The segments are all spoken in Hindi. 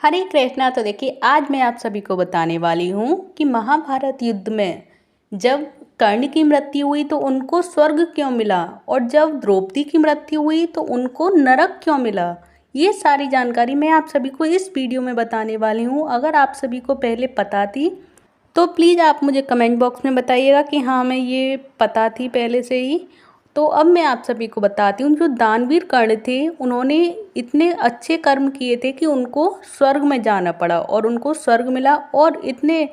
हरे कृष्णा। तो देखिए, आज मैं आप सभी को बताने वाली हूँ कि महाभारत युद्ध में जब कर्ण की मृत्यु हुई तो उनको स्वर्ग क्यों मिला, और जब द्रौपदी की मृत्यु हुई तो उनको नरक क्यों मिला। ये सारी जानकारी मैं आप सभी को इस वीडियो में बताने वाली हूँ। अगर आप सभी को पहले पता थी तो प्लीज़ आप मुझे कमेंट बॉक्स में बताइएगा कि हाँ, हमें ये पता थी पहले से ही। तो अब मैं आप सभी को बताती हूँ, जो दानवीर कर्ण थे उन्होंने इतने अच्छे कर्म किए थे कि उनको स्वर्ग में जाना पड़ा और उनको स्वर्ग मिला, और इतने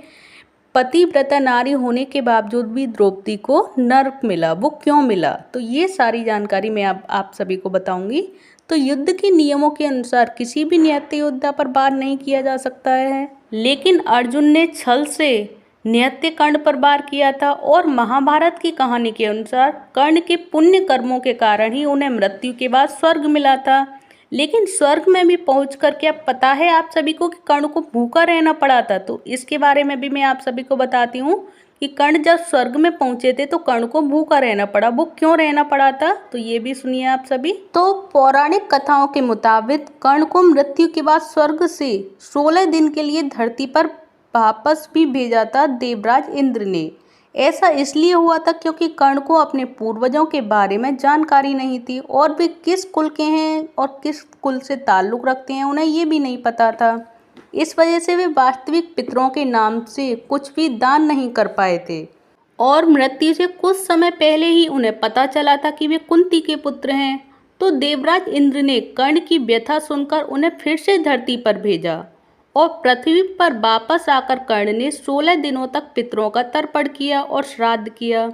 पतिव्रता नारी होने के बावजूद भी द्रौपदी को नरक मिला। वो क्यों मिला, तो ये सारी जानकारी मैं आप सभी को बताऊंगी। तो युद्ध के नियमों के अनुसार किसी भी निहत्थे योद्धा पर वार नहीं किया जा सकता है, लेकिन अर्जुन ने छल से निहत्थे कर्ण पर वार किया था, और महाभारत की कहानी के अनुसार कर्ण के पुण्य कर्मों के कारण ही उन्हें मृत्यु के बाद स्वर्ग मिला था। लेकिन स्वर्ग में भी पहुंचकर क्या पता है आप सभी को कि कर्ण को भूखा रहना पड़ा था। तो इसके बारे में भी मैं आप सभी को बताती हूँ कि कर्ण जब स्वर्ग में पहुंचे थे तो कर्ण को भूखा रहना पड़ा। वो क्यों रहना पड़ा था, तो ये भी सुनिए आप सभी। तो पौराणिक कथाओं के मुताबिक कर्ण को मृत्यु के बाद स्वर्ग से 16 दिन के लिए धरती पर वापस भी भेजा था देवराज इंद्र ने। ऐसा इसलिए हुआ था क्योंकि कर्ण को अपने पूर्वजों के बारे में जानकारी नहीं थी, और वे किस कुल के हैं और किस कुल से ताल्लुक़ रखते हैं उन्हें ये भी नहीं पता था। इस वजह से वे वास्तविक पितरों के नाम से कुछ भी दान नहीं कर पाए थे, और मृत्यु से कुछ समय पहले ही उन्हें पता चला था कि वे कुंती के पुत्र हैं। तो देवराज इंद्र ने कर्ण की व्यथा सुनकर उन्हें फिर से धरती पर भेजा, और पृथ्वी पर वापस आकर कर्ण ने 16 दिनों तक पितरों का तर्पण किया और श्राद्ध किया।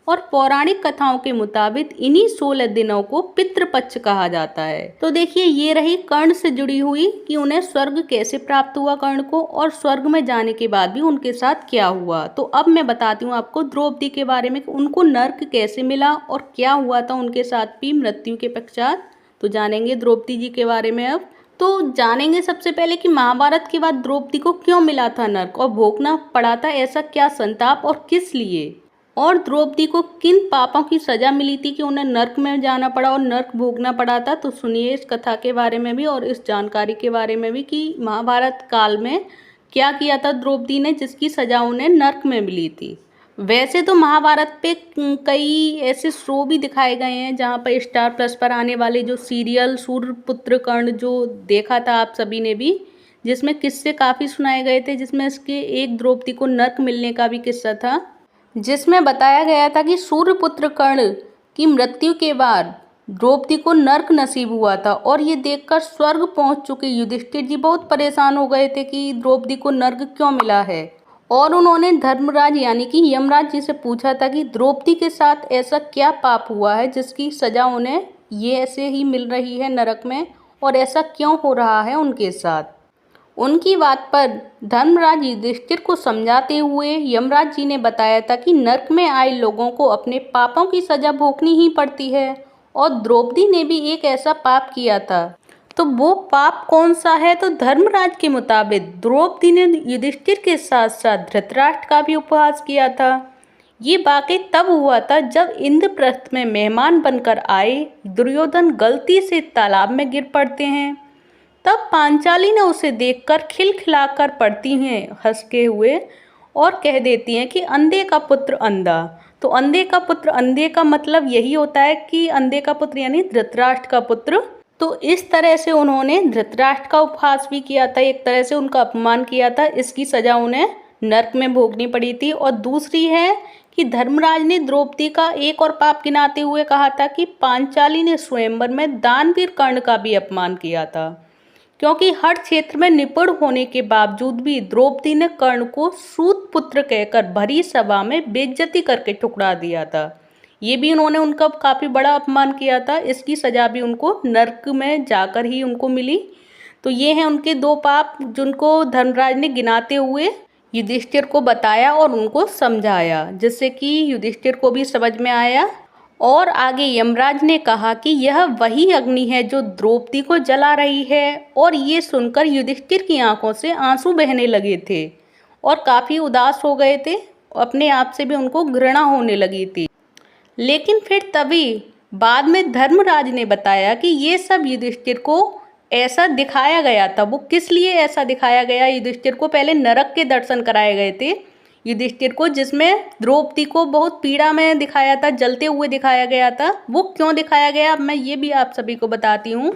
और पौराणिक कथाओं के मुताबिक इन्हीं 16 दिनों को पितृपक्ष कहा जाता है। तो देखिए, ये रही कर्ण से जुड़ी हुई कि उन्हें स्वर्ग कैसे प्राप्त हुआ कर्ण को, और स्वर्ग में जाने के बाद भी उनके साथ क्या हुआ। तो अब मैं बताती हूँ आपको द्रौपदी के बारे में कि उनको नर्क कैसे मिला और क्या हुआ था उनके साथ भी मृत्यु के पश्चात। तो जानेंगे द्रौपदी जी के बारे में। अब तो जानेंगे सबसे पहले कि महाभारत के बाद द्रौपदी को क्यों मिला था नर्क और भोगना पड़ा था ऐसा क्या संताप और किस लिए, और द्रौपदी को किन पापों की सजा मिली थी कि उन्हें नर्क में जाना पड़ा और नर्क भोगना पड़ा था। तो सुनिए इस कथा के बारे में भी और इस जानकारी के बारे में भी कि महाभारत काल में क्या किया था द्रौपदी ने जिसकी सजा उन्हें नर्क में मिली थी। वैसे तो महाभारत पे कई ऐसे शो भी दिखाए गए हैं जहाँ पर स्टार प्लस पर आने वाले जो सीरियल सूर्यपुत्र कर्ण जो देखा था आप सभी ने भी, जिसमें किस्से काफ़ी सुनाए गए थे, जिसमें इसके एक द्रौपदी को नर्क मिलने का भी किस्सा था, जिसमें बताया गया था कि सूर्यपुत्र कर्ण की मृत्यु के बाद द्रौपदी को नर्क नसीब हुआ था। और ये देखकर स्वर्ग पहुंच चुके युधिष्ठिर जी बहुत परेशान हो गए थे कि द्रौपदी को नर्क क्यों मिला है, और उन्होंने धर्मराज यानी कि यमराज जी से पूछा था कि द्रौपदी के साथ ऐसा क्या पाप हुआ है जिसकी सजा उन्हें ये ऐसे ही मिल रही है नरक में, और ऐसा क्यों हो रहा है उनके साथ। उनकी बात पर धर्मराज युधिष्ठिर को समझाते हुए यमराज जी ने बताया था कि नरक में आए लोगों को अपने पापों की सजा भोगनी ही पड़ती है, और द्रौपदी ने भी एक ऐसा पाप किया था। तो वो पाप कौन सा है, तो धर्मराज के मुताबिक द्रौपदी ने युधिष्ठिर के साथ साथ धृतराष्ट्र का भी उपहास किया था। ये वाकई तब हुआ था जब इंद्रप्रस्थ में मेहमान बनकर आए दुर्योधन गलती से तालाब में गिर पड़ते हैं। तब पांचाली ने उसे देखकर खिलखिलाकर पड़ती हैं हंसते हुए, और कह देती हैं कि अंधे का पुत्र अंधा। तो अंधे का पुत्र, अंधे का मतलब यही होता है कि अंधे का पुत्र यानी धृतराष्ट्र का पुत्र। तो इस तरह से उन्होंने धृतराष्ट्र का उपहास भी किया था, एक तरह से उनका अपमान किया था। इसकी सजा उन्हें नरक में भोगनी पड़ी थी। और दूसरी है कि धर्मराज ने द्रौपदी का एक और पाप गिनाते हुए कहा था कि पांचाली ने स्वयंवर में दानवीर कर्ण का भी अपमान किया था, क्योंकि हर क्षेत्र में निपुण होने के बावजूद भी द्रौपदी ने कर्ण को सूत पुत्र कहकर भरी सभा में बेइज्जती करके ठुकरा दिया था। ये भी उन्होंने उनका काफ़ी बड़ा अपमान किया था। इसकी सजा भी उनको नर्क में जाकर ही उनको मिली। तो ये हैं उनके दो पाप जिनको धर्मराज ने गिनाते हुए युधिष्ठिर को बताया और उनको समझाया, जिससे कि युधिष्ठिर को भी समझ में आया। और आगे यमराज ने कहा कि यह वही अग्नि है जो द्रौपदी को जला रही है। और ये सुनकर युधिष्ठिर की आंखों से आंसू बहने लगे थे और काफ़ी उदास हो गए थे, अपने आप से भी उनको घृणा होने लगी थी। लेकिन फिर तभी बाद में धर्मराज ने बताया कि ये सब युधिष्ठिर को ऐसा दिखाया गया था। वो किस लिए ऐसा दिखाया गया? युधिष्ठिर को पहले नरक के दर्शन कराए गए थे युधिष्ठिर को, जिसमें द्रौपदी को बहुत पीड़ा में दिखाया था, जलते हुए दिखाया गया था। वो क्यों दिखाया गया, अब मैं ये भी आप सभी को बताती हूँ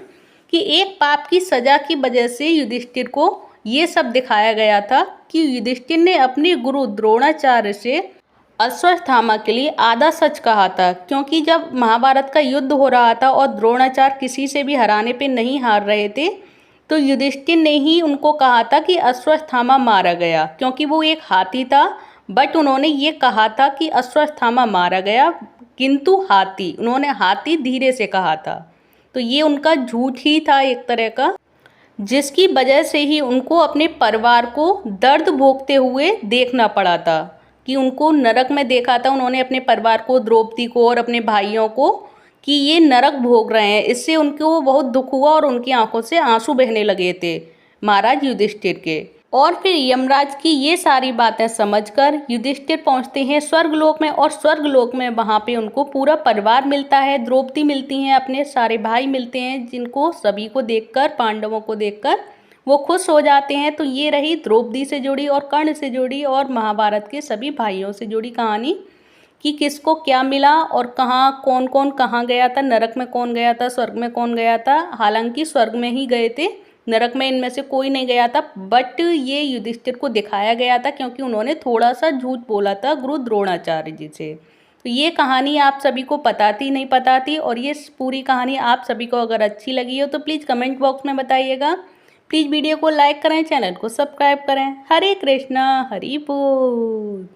कि एक पाप की सजा की वजह से युधिष्ठिर को ये सब दिखाया गया था कि युधिष्ठिर ने अपने गुरु द्रोणाचार्य से अश्वत्थामा के लिए आधा सच कहा था। क्योंकि जब महाभारत का युद्ध हो रहा था और द्रोणाचार्य किसी से भी हराने पे नहीं हार रहे थे, तो युधिष्ठिर ने ही उनको कहा था कि अश्वत्थामा मारा गया, क्योंकि वो एक हाथी था। बट उन्होंने ये कहा था कि अश्वत्थामा मारा गया, किंतु हाथी, उन्होंने हाथी धीरे से कहा था। तो ये उनका झूठ ही था एक तरह का, जिसकी वजह से ही उनको अपने परिवार को दर्द भोगते हुए देखना पड़ा था। कि उनको नरक में देखा था उन्होंने अपने परिवार को, द्रौपदी को और अपने भाइयों को, कि ये नरक भोग रहे हैं। इससे उनको बहुत दुख हुआ और उनकी आंखों से आंसू बहने लगे थे महाराज युधिष्ठिर के। और फिर यमराज की ये सारी बातें समझकर युधिष्ठिर पहुंचते हैं स्वर्गलोक में, और स्वर्गलोक में वहाँ पे उनको पूरा परिवार मिलता है, द्रौपदी मिलती हैं, अपने सारे भाई मिलते हैं, जिनको सभी को देखकर, पांडवों को देखकर वो खुश हो जाते हैं। तो ये रही द्रौपदी से जुड़ी और कर्ण से जुड़ी और महाभारत के सभी भाइयों से जुड़ी कहानी, कि किसको क्या मिला और कहाँ कौन कौन कहाँ गया था, नरक में कौन गया था, स्वर्ग में कौन गया था। हालांकि स्वर्ग में ही गए थे, नरक में इनमें से कोई नहीं गया था। बट ये युधिष्ठिर को दिखाया गया था क्योंकि उन्होंने थोड़ा सा झूठ बोला था गुरु द्रोणाचार्य जी से। तो ये कहानी आप सभी को पता थी, नहीं पता थी? और ये पूरी कहानी आप सभी को अगर अच्छी लगी हो तो प्लीज़ कमेंट बॉक्स में बताइएगा। प्लीज़ वीडियो को लाइक करें, चैनल को सब्सक्राइब करें। हरे कृष्णा, हरि बोल।